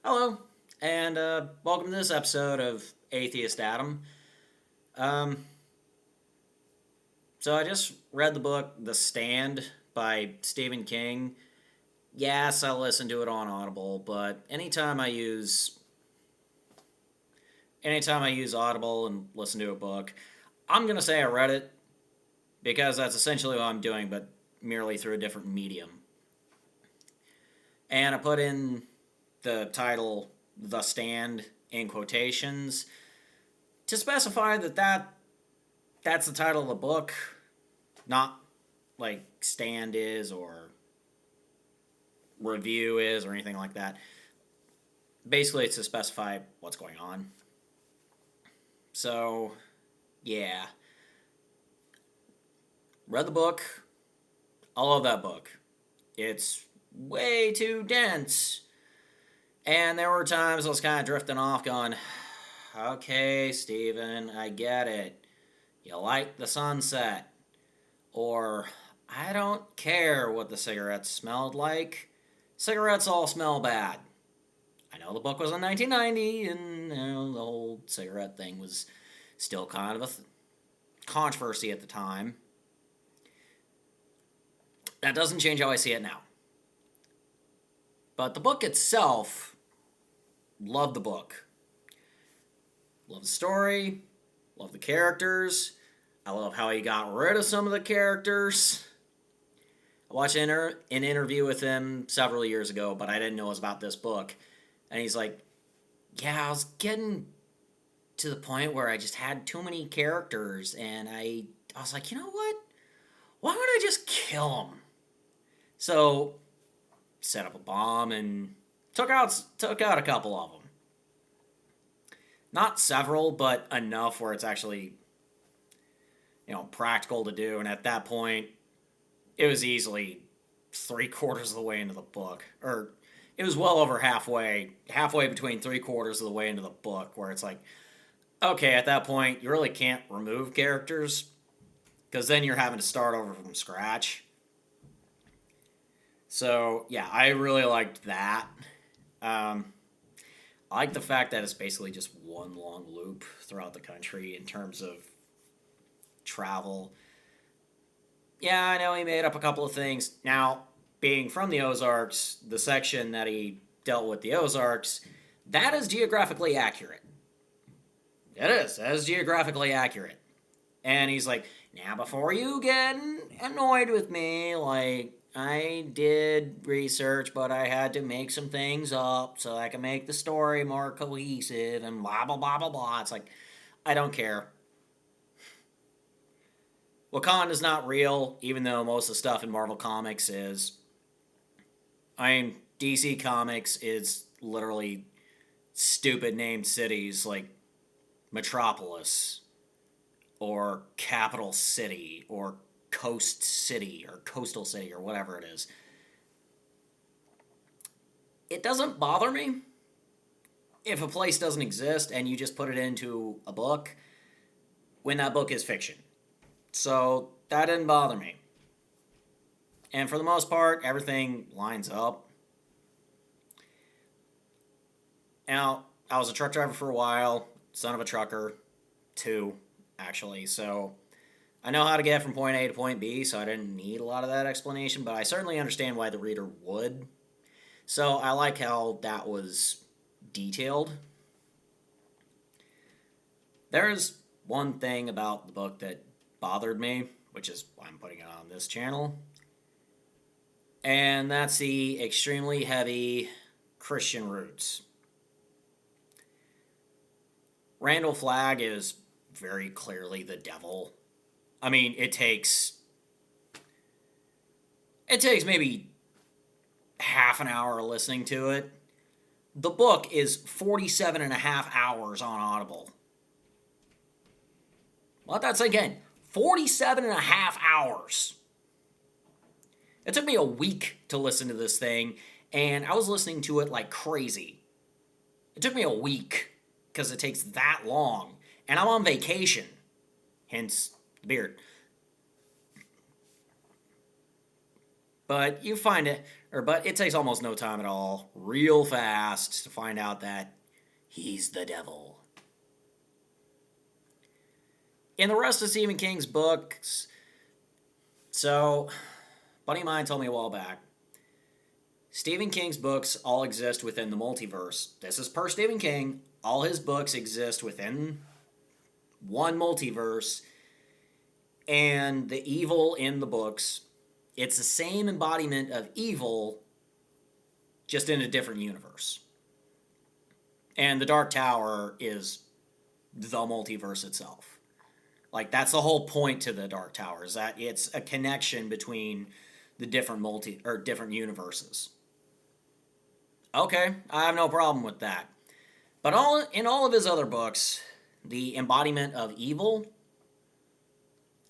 Hello, and welcome to this episode of Atheist Adam. Um, so I just read the book The Stand by Stephen King. Yes, I listen to it on Audible, but anytime I use Audible and listen to a book, I'm gonna say I read it because that's essentially what I'm doing, but merely through a different medium. And I put in the title The Stand in quotations to specify that's the title of the book, not like stand is or review is or anything like that. Basically, it's to specify what's going on. So, yeah. Read the book. I love that book. It's way too dense. And there were times I was kind of drifting off, going, okay, Steven, I get it. You like the sunset. Or, I don't care what the cigarettes smelled like. Cigarettes all smell bad. I know the book was in 1990, and the whole cigarette thing was still kind of a controversy at the time. That doesn't change how I see it now. But the book itself, love the book. Love the story, love the characters. I love how he got rid of some of the characters. I watched an interview with him several years ago, but I didn't know it was about this book. And he's like, yeah, I was getting to the point where I just had too many characters, and I was like, you know what? Why don't I just kill them? So, set up a bomb and took out a couple of them. Not several, but enough where it's actually practical to do. And at that point, it was easily three-quarters of the way into the book, or it was well over halfway between three-quarters of the way into the book, where it's like, okay, at that point, you really can't remove characters because then you're having to start over from scratch. So yeah, I really liked that. Um, I like the fact that it's basically just one long loop throughout the country in terms of travel. Yeah, I know he made up a couple of things. Now, being from the Ozarks, the section that he dealt with the Ozarks, that is geographically accurate. It is. That is geographically accurate. And he's like, now before you get annoyed with me, like, I did research, but I had to make some things up so I can make the story more cohesive and blah, blah, blah, blah, blah. It's like, I don't care. Wakanda's not real, even though most of the stuff in Marvel Comics is. I mean, DC Comics is literally stupid named cities like Metropolis or Capital City or Coast City or Coastal City or whatever it is. It doesn't bother me if a place doesn't exist and you just put it into a book when that book is fiction. So that didn't bother me. And for the most part, everything lines up. Now, I was a truck driver for a while, son of a trucker, two, actually. So I know how to get from point A to point B, so I didn't need a lot of that explanation, but I certainly understand why the reader would. So I like how that was detailed. There's one thing about the book that bothered me, which is why I'm putting it on this channel, and that's the extremely heavy Christian roots. Randall Flagg is very clearly the devil. I mean, it takes maybe half an hour listening to it. The book is 47 and a half hours on Audible. Let that sink in. 47 and a half hours. It took me a week to listen to this thing, and I was listening to it like crazy. It took me a week because it takes that long, and I'm on vacation. Hence the beard. But you find it, but it takes almost no time at all, real fast, to find out that he's the devil. In the rest of Stephen King's books, so, buddy of mine told me a while back, Stephen King's books all exist within the multiverse. This is per Stephen King. All his books exist within one multiverse, and the evil in the books, it's the same embodiment of evil, just in a different universe. And the Dark Tower is the multiverse itself. Like, that's the whole point to the Dark Tower, is that it's a connection between the different different universes. Okay, I have no problem with that. But in all of his other books, the embodiment of evil,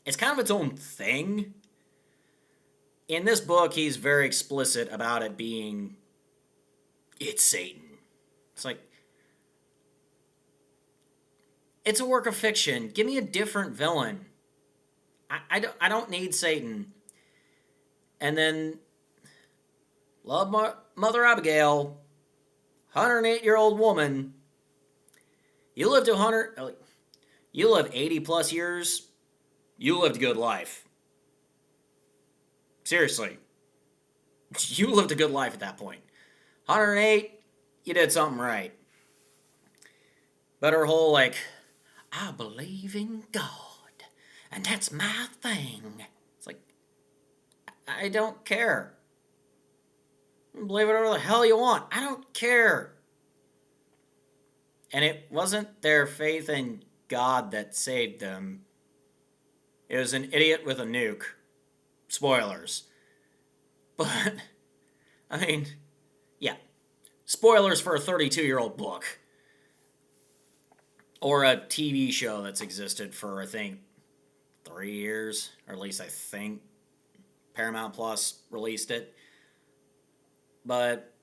it's kind of its own thing. In this book, he's very explicit about it being, it's Satan. It's like, it's a work of fiction. Give me a different villain. I don't need Satan. And then, love Mother Abigail, 108-year-old woman. You lived 80 plus years. You lived a good life. Seriously. You lived a good life at that point. 108, you did something right. But her whole, like, I believe in God, and that's my thing. It's like, I don't care. Believe whatever the hell you want. I don't care. And it wasn't their faith in God that saved them. It was an idiot with a nuke. Spoilers. But, I mean, yeah. Spoilers for a 32-year-old book. Or a TV show that's existed for, I think, 3 years. Or at least I think Paramount Plus released it. But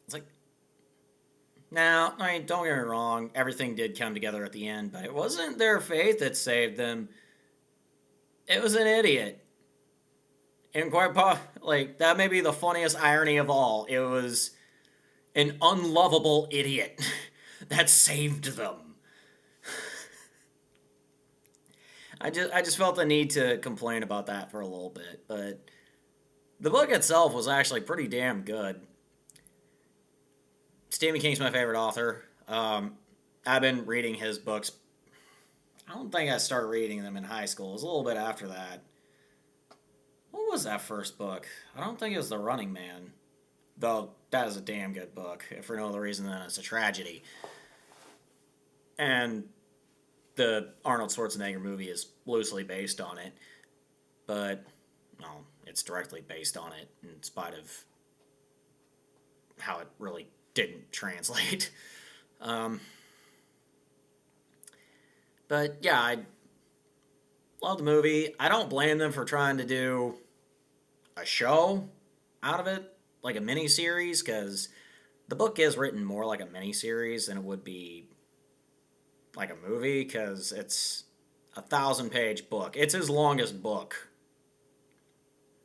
it's like, now, I mean, don't get me wrong, everything did come together at the end, but it wasn't their faith that saved them. It was an idiot. And that may be the funniest irony of all. It was an unlovable idiot that saved them. I just felt the need to complain about that for a little bit, but the book itself was actually pretty damn good. Stephen King's my favorite author. I've been reading his books. I don't think I started reading them in high school. It was a little bit after that. What was that first book? I don't think it was The Running Man. Though, that is a damn good book. If for no other reason than it's a tragedy. And the Arnold Schwarzenegger movie is loosely based on it. But, no, it's directly based on it in spite of how it really didn't translate. But yeah, I love the movie. I don't blame them for trying to do a show out of it, like a mini-series, because the book is written more like a mini-series than it would be like a movie, because it's a 1,000-page book. It's his longest book.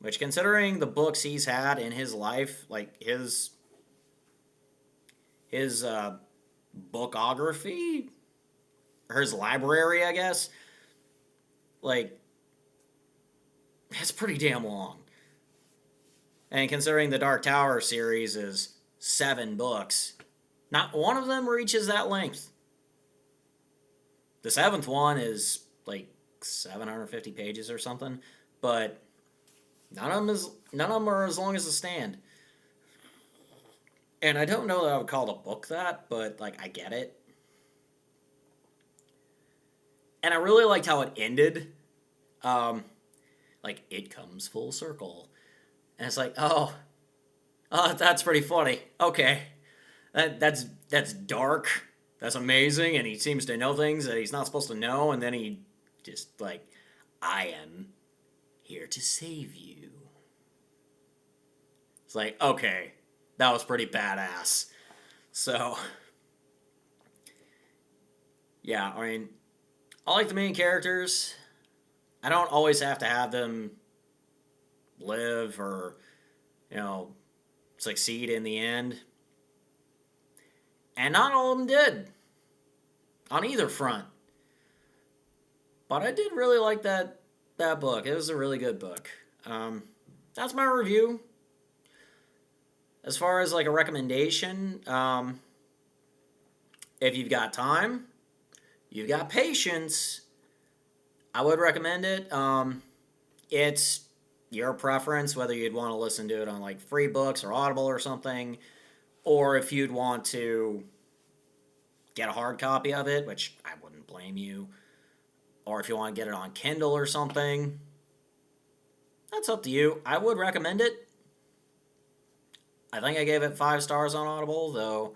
Which, considering the books he's had in his life, like his bookography, or his library, I guess, like, it's pretty damn long. And considering the Dark Tower series is 7 books, not one of them reaches that length. The 7th one is like 750 pages or something, but none of them are as long as The Stand. And I don't know that I would call the book that, but, like, I get it. And I really liked how it ended. Like, it comes full circle. And it's like, oh, that's pretty funny. Okay. That's dark. That's amazing. And he seems to know things that he's not supposed to know. And then he just, like, I am here to save you. It's like, okay. That was pretty badass. So, yeah, I mean, I like the main characters. I don't always have to have them live or, succeed in the end. And not all of them did on either front. But I did really like that book. It was a really good book. That's my review. As far as like a recommendation, if you've got time, you've got patience, I would recommend it. It's your preference whether you'd want to listen to it on like free books or Audible or something, or if you'd want to get a hard copy of it, which I wouldn't blame you, or if you want to get it on Kindle or something. That's up to you. I would recommend it. I think I gave it 5 stars on Audible, though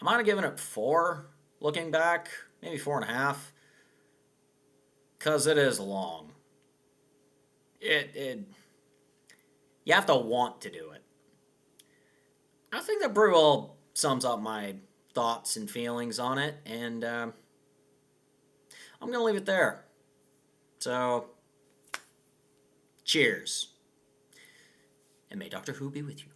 I might have given it 4 looking back, maybe 4.5, because it is long. You have to want to do it. I think that pretty well sums up my thoughts and feelings on it, and I'm going to leave it there. So, cheers. And may Doctor Who be with you.